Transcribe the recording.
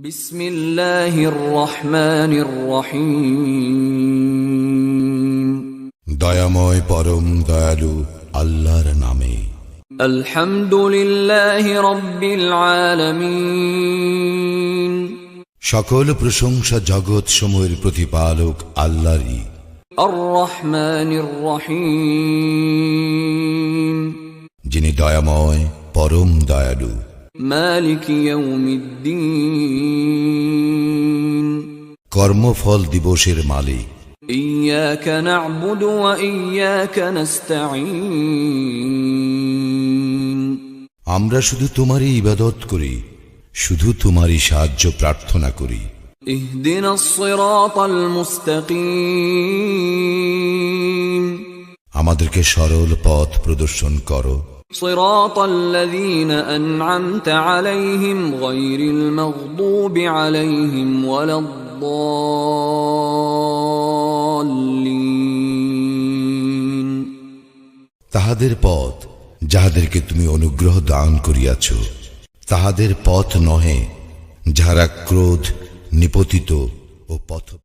বিসমিল্লাহির রহমানির রহিম। দয়াময় পরম দয়ালু আল্লাহর নামে। আলহামদুলিল্লাহি রাব্বিল আলামিন। সকল প্রশংসা জগৎ সমূহের প্রতিপালক আল্লাহরই। আর রহমানির রহিম। যিনি দয়াময় পরম দয়ালু। মালিক ইয়াউমিদ্দিন। কর্মফল দিবসের মালিক। ইয়্যাকা না'বুদু ওয়া ইয়্যাকা নাস্তাঈন। আমরা শুধু তোমারই ইবাদত করি, শুধু তোমারই সাহায্য প্রার্থনা করি। ইহদিনাস সিরাতাল মুস্তাকিম। আমাদেরকে সরল পথ প্রদর্শন করো। সিরাতাল্লাযীনা আন'আমতা আলাইহিম গায়রিল মাগদুবি আলাইহিম ওয়ালাদ-দাল্লিন। তাহাদের পথ যাহাদেরকে তুমি অনুগ্রহ দান করিয়াছ, তাহাদের পথ নহে যাহারা ক্রোধ নিপতিত ও পথ